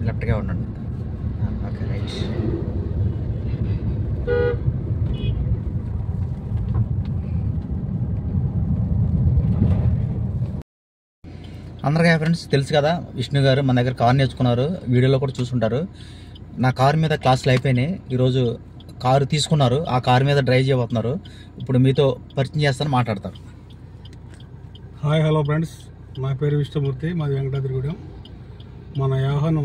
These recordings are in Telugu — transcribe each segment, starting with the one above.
లెఫ్ట్గా ఉండండి. Okay right. అందరికీ ఫ్రెండ్స్ తెలుసు కదా, విష్ణు గారు మన దగ్గర కార్ నేర్చుకున్నారు, వీడియోలో కూడా చూసుంటారు. నా కారు మీద క్లాసులు అయిపోయినాయి. ఈరోజు కారు తీసుకున్నారు, ఆ కారు మీద డ్రైవ్ చేయబోతున్నారు. ఇప్పుడు మీతో పరిచయం చేస్తాను, మాట్లాడతారు. హాయ్ హలో ఫ్రెండ్స్, నా పేరు విష్ణుమూర్తి, మాది వెంకటాద్రిగూడెం. మన యాహాను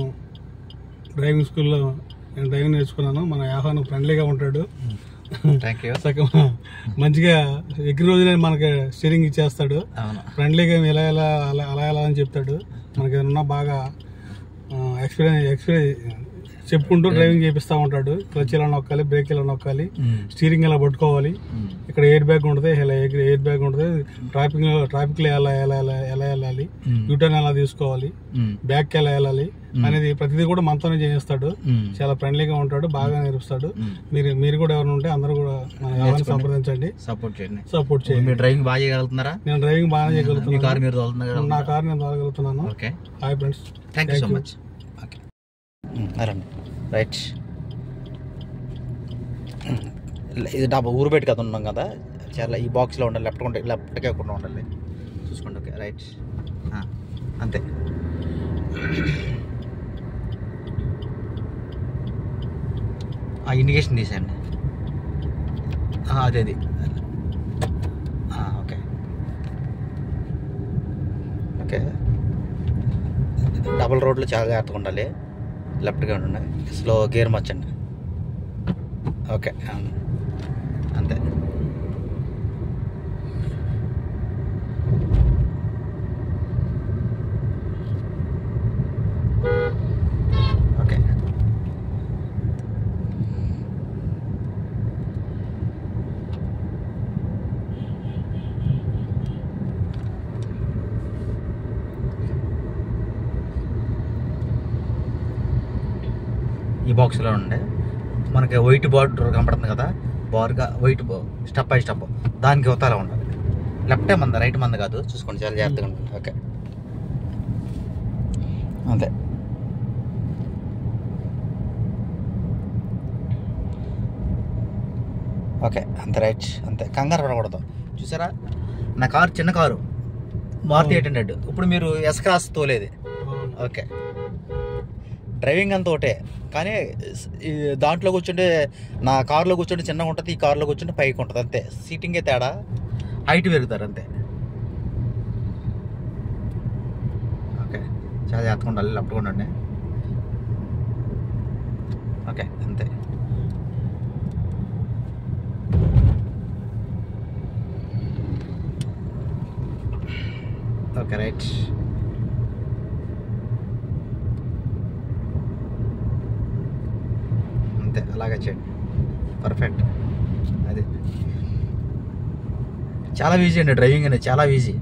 డ్రైవింగ్ స్కూల్లో నేను డ్రైవింగ్ నేర్చుకున్నాను. మన యాహాను ఫ్రెండ్లీగా ఉంటాడు, థ్యాంక్ యూ. మంచిగా ఎక్కిన రోజునే మనకి స్టీరింగ్ ఇచ్చేస్తాడు. ఫ్రెండ్లీగా ఎలా ఎలా అలా అలా ఎలా అని చెప్తాడు. మనకి ఏదన్నా బాగా ఎక్స్పీరియన్స్ చెప్పుకుంటూ డ్రైవింగ్ చేపిస్తూ ఉంటాడు. క్లచ్ ఎలా నొక్కాలి, బ్రేక్ ఎలా నొక్కాలి, స్టీరింగ్ ఎలా పట్టుకోవాలి, ఇక్కడ ఎయిర్ బ్యాగ్ ఉంటుంది, ఎయిర్ బ్యాగ్ ఉంటుంది, ట్రాఫిక్ లో ఎలా ఎలా ఎలా వెళ్ళాలి, యూటర్న్ ఎలా తీసుకోవాలి, బ్యాక్ ఎలా వెళ్ళాలి అనేది ప్రతిదీ కూడా మనతోనే చేస్తాడు. చాలా ఫ్రెండ్లీగా ఉంటాడు, బాగా నేర్పిస్తాడు. మీరు కూడా ఎవరైనా ఉంటే అందరూ కూడా సంప్రదించండి, సపోర్ట్ చేయండి. డ్రైవింగ్ బాగా చేయగలుగుతున్నారా? నేను డ్రైవింగ్ బాగా చేయగలుగుతున్నాను. నా కార్ నేను తోలగలుగుతున్నాను. Hi friends, thank you so much. Right. ఇది ఊరు పెట్టి కదా ఉన్నాం కదా, చాలా ఈ బాక్స్లో ఉండాలి, లెఫ్ట్గా కూడా ఉండాలి, చూసుకోండి. ఓకే రైట్, అంతే. ఇండికేషన్ తీసేయండి, అదే ఓకే ఓకే. డబుల్ రోడ్లు చాలా జాగ్రత్తగా ఉండాలి, లెఫ్ట్గా ఉండండి, స్లో గేర్ మార్చండి. ఓకే అంతే. ఓకే ఈ బాక్స్లో ఉండే మనకి వైట్ బార్డర్ కనపడుతుంది కదా, బార్గా వైట్ స్టెప్ బై స్టెప్, దానికి అవతల ఉండాలి. లెఫ్టే మంద, రైట్ మంద కాదు, చూసుకోండి, చాలా జాగ్రత్తగా ఉండాలి. ఓకే అంతే. ఓకే అంతే రైట్, అంతే. కంగారు పడకూడదు. చూసారా, నా కారు చిన్న కారు, మారుతి 800. ఇప్పుడు మీరు ఎస్ క్రాస్ తోలేది. ఓకే, డ్రైవింగ్ అంతా ఒకటే, కానీ దాంట్లో కూర్చుంటే, నా కారులో కూర్చుంటే చిన్నగా ఉంటుంది, ఈ కారులో కూర్చుంటే పైకి ఉంటుంది, అంతే. సీటింగే తేడా, హైట్ పెరుగుతారు అంతే. ఓకే, చాలా జాగ్రత్తగా ఉండాలి, లెఫ్ట్గా ఉండండి. ఓకే అంతే. Okay right. అంతే, అలాగే చేయండి, పర్ఫెక్ట్. అది చాలా ఈజీ అండి, డ్రైవింగ్ అనేది చాలా ఈజీ.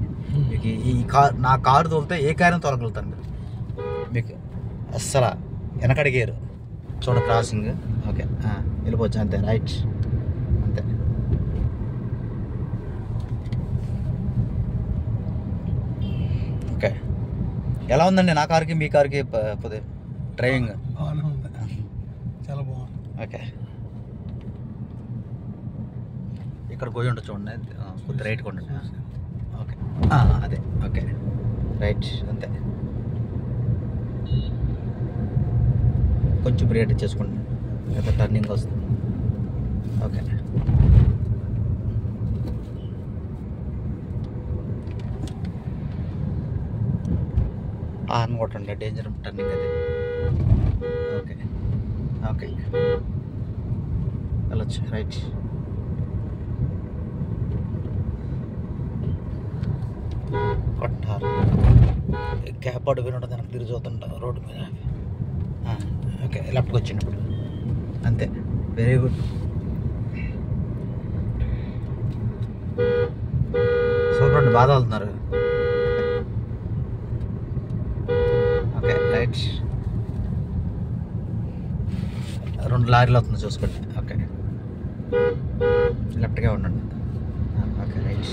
మీకు ఈ కార్, నా కారు తోలితే ఏ కారుని తోలగలుగుతాను మీరు, మీకు అస్సలు వెనకడిగేరు. చూడ క్రాసింగ్. ఓకే వెళ్ళిపోవచ్చు, అంతే రైట్, అంతే. ఓకే, ఎలా ఉందండి నా కార్కి మీ కార్కి డ్రైవింగ్? చాలా బాగుంది. ఓకే, ఇక్కడ పోయి ఉండొచ్చు, చూడండి, కొద్ది రైట్గా ఉండండి. ఓకే అదే, ఓకే రైట్, అంతే. కొంచెం బ్రేక్ చేసుకోండి, లేదా టర్నింగ్ వస్తుంది. ఓకే హార్న్ కొట్టండి, డేంజర్ టర్నింగ్ అది. ఓకే ఓకే వెళ్ళొచ్చు, రైట్. కొట్టారు, క్యాప్ పడి వినడం దానికి తిరిగి చూస్తుంటా రోడ్డు మీద. ఓకే, లెఫ్ట్కి వచ్చింది ఇప్పుడు, అంతే. Very good. సూపర్ అండి, బాగా వెళ్తున్నారు. Okay right. 2 లారీలు వస్తుంది, చూసుకోండి. ఓకే, లెఫ్ట్గా ఉండండి. Okay right.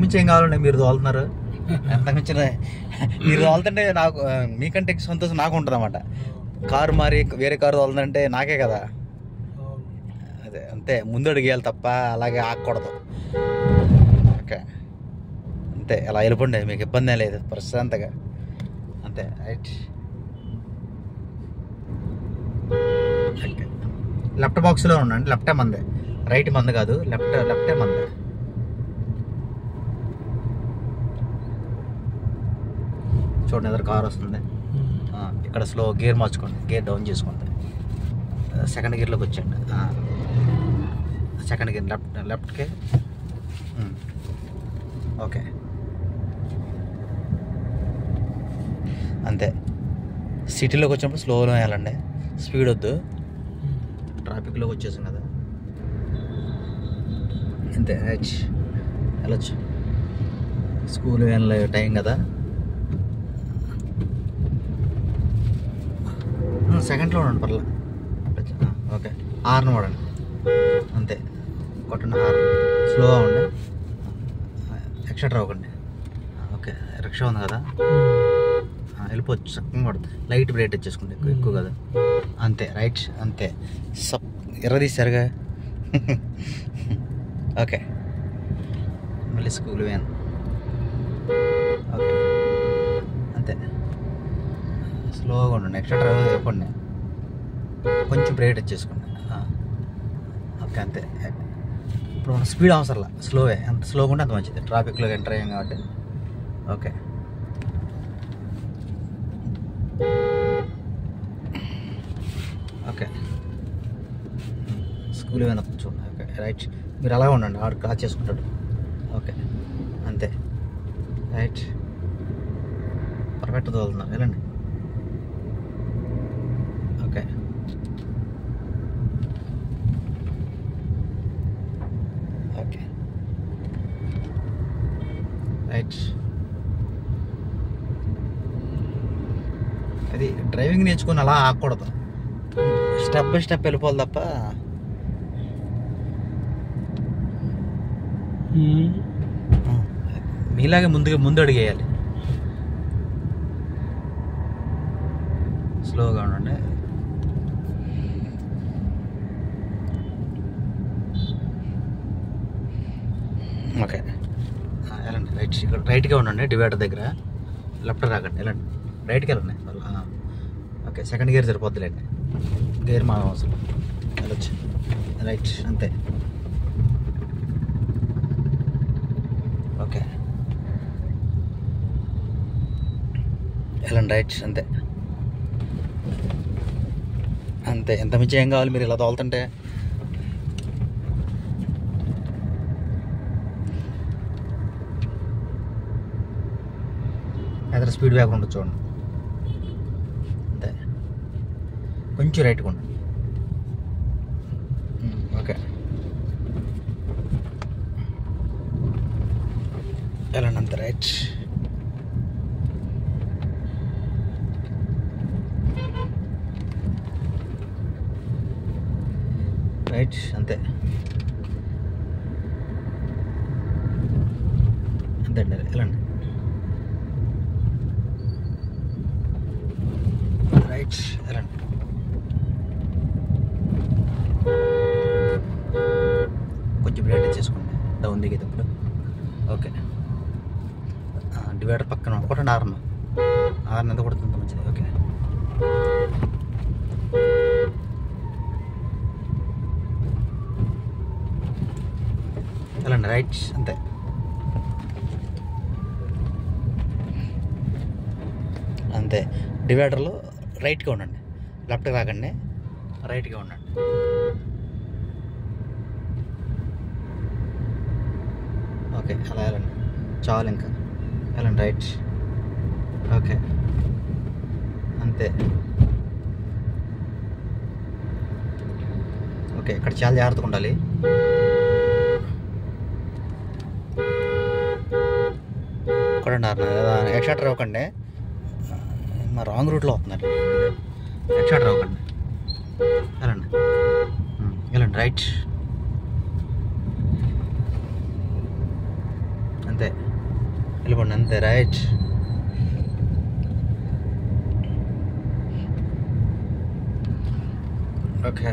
మించి ఏం కావాలండి, మీరు తోలుతున్నారు. ఎంత మించిన మీరు తోలుతుంటే నాకు మీకంటే సంతోషం నాకు ఉంటుంది అన్నమాట. కారు మారి వేరే కారు తోలుతుందంటే నాకే కదా. అదే అంతే, ముందు అడిగేయాలి తప్ప అలాగే ఆగకూడదు. ఓకే అంతే, అలా వెళ్ళిపోండి, మీకు ఇబ్బంది ఏం లేదు, ప్రశాంతంగా అంతే. రైట్, లెఫ్ట్ బాక్స్లో ఉండండి. లెఫ్టే మందే, రైట్ మంది కాదు, లెఫ్టే మందే. చూడండి ఎదురు కార్ వస్తుంది. ఇక్కడ స్లో గేర్ మార్చుకోండి, గేర్ డౌన్ చేసుకోండి. సెకండ్ గేర్లోకి వచ్చేయండి. సెకండ్ గేర్ లెఫ్ట్కి. ఓకే అంతే. సిటీలోకి వచ్చినప్పుడు స్లోలో వెళ్ళండి, స్పీడ్ వద్దు. ట్రాఫిక్లోకి వచ్చేసాం కదా, అంతే. వెళ్ళొచ్చు, స్కూల్ వెళ్ళే టైం కదా. సెకండ్లో ఉండండి పర్లేదు. ఓకే, హార్న్ వాడండి అంతే, కొట్టండి హార్న్, స్లోగా ఉండి, ఎక్స్ట్రా అవ్వకండి. ఓకే, రిక్షా ఉంది కదా, వెళ్ళిపోవచ్చు, చక్కగా పడుతుంది. లైట్ బ్రేక్ తెచ్చేసుకోండి, ఎక్కువ కదా. అంతే, రైట్ అంతే. ఎర్రదీశారుగా. ఓకే, మళ్ళీ స్కూల్ వ్యాన్. ఓకే అంతే, స్లోగా ఉండండి, ఎక్స్ట్రా డ్రైవ్ చెప్పండి, కొంచెం బ్రేక్ తెచ్చేసుకోండి. ఓకే అంతే. ఇప్పుడు మన స్పీడ్ అవసరంలా, స్లోవే, ఎంత స్లోగా ఉంటే అంత మంచిది, ట్రాఫిక్లో ఎంటర్ అయ్యాం కాబట్టి. ఓకే ఓకే, స్కూల్ ఏమైనా చూడండి. ఓకే రైట్, మీరు అలా ఉండండి, ఆడు క్రాస్ చేసుకుంటాడు. ఓకే అంతే, రైట్, పర్ఫెక్ట్ తోలుతున్నారు, వెళ్ళండి. Okay okay right. అది డ్రైవింగ్ నేర్చుకొని అలా ఆగకూడదు, స్టెప్ బై స్టెప్ వెళ్ళిపోవాలి తప్ప. మీలాగే ముందు అడిగేయాలి, స్లోగా ఉండండి. ఓకే వెళ్ళండి, రైట్గా ఉండండి, డివైడర్ దగ్గర. లెఫ్ట్ రాకండి, వెళ్ళండి, రైట్కి వెళ్ళండి. ఓకే, సెకండ్ గేర్ సరిపోద్దులేండి, గేర్ మా అవసరం. వెళ్ళొచ్చు, రైట్ అంతే. ఓకే వెళ్ళండి, రైట్ అంతే అంతే. ఎంత మించి ఏం కావాలి, మీరు ఇలా తోలుతుంటే. ఎదురు స్పీడ్ బ్రేకర్ ఉండదు చూడండి, అంతే. కొంచెం రైట్గా ఉండండి. ఓకే వెళ్ళండి అంతే, రైట్. రైట్ అంతే అంతే అండి, వెళ్ళండి, రైట్ వెళ్ళండి. కొంచెం బ్రేక్ చేసుకోండి, డౌన్ దిగేటప్పుడు. ఓకే, డివైడర్ పక్కన కొట్టండి, హార్న్ ఎంత కొడుతుంది మంచిది. ఓకే వెళ్ళండి, రైట్ అంతే. అంతే, డివైడర్లో రైట్గా ఉండండి, లెఫ్ట్కి రాకండి, రైట్గా ఉండండి. ఓకే అలా వెళ్ళండి, చాలు ఇంకా వెళ్ళండి, రైట్. ఓకే అంతే. ఓకే, ఇక్కడ చాలా జాగ్రత్తగా ఉండాలి. కొట్టండి, ఎక్స్ట్రా అవ్వకండి, మా రాంగ్ రూట్లో వస్తున్నారు, ఎక్స్ట్రా అవ్వకండి. వెళ్ళండి వెళ్ళండి, రైట్ అంతే, వెళ్ళిపోండి అంతే. రైట్. Okay,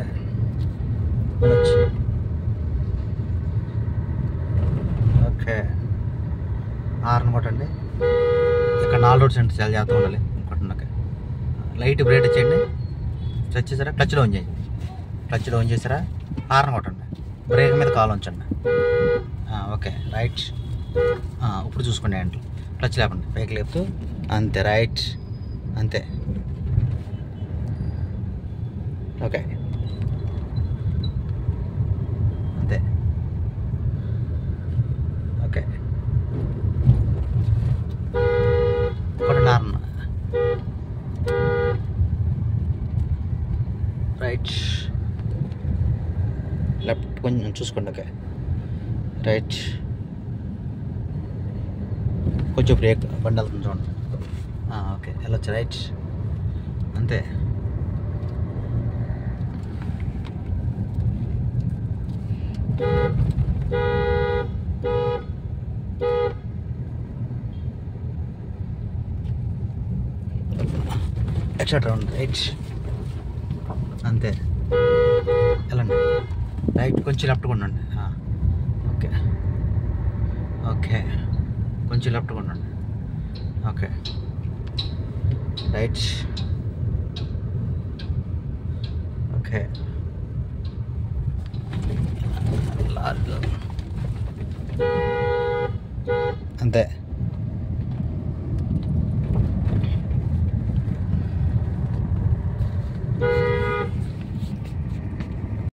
okay. హార్న్ కొట్టండి. ఇక్కడ 4 రోడ్స్ అంటే చాలా జాగ్రత్తగా ఉండాలి. కొట్టండి. లైట్ బ్రేక్ ఇచ్చేయండి. స్ట్రెచ్ చేసారా, క్లచ్ డౌన్ చేయండి. క్లచ్ డౌన్ చేసారా, హార్న్ కొట్టండి. బ్రేక్ మీద కాలు ఉంచండి. Okay, right. ఇప్పుడు చూసుకోండి హ్యాండిల్. క్లచ్ లేపండి, పైకి లేపుతూ అంతే. రైట్, అంతే. ఓకే, అంతే. ఓకే, కొట్టండి హార్న్. రైట్, లెఫ్ట్ కొంచెం చూసుకోండి. Okay, right. కొంచెం బ్రేక్, బండి వెళ్తుంది చూడండి. ఓకే, వెళ్ళొచ్చు. రైట్, అంతే. Extra round. రైట్, అంతే. వెళ్ళండి. రైట్, కొంచెం లెఫ్ట్గా ఉండండి. Okay, okay. కొంచెం లెఫ్ట్గా ఉండండి. Okay, right. ఓకే, అంతే.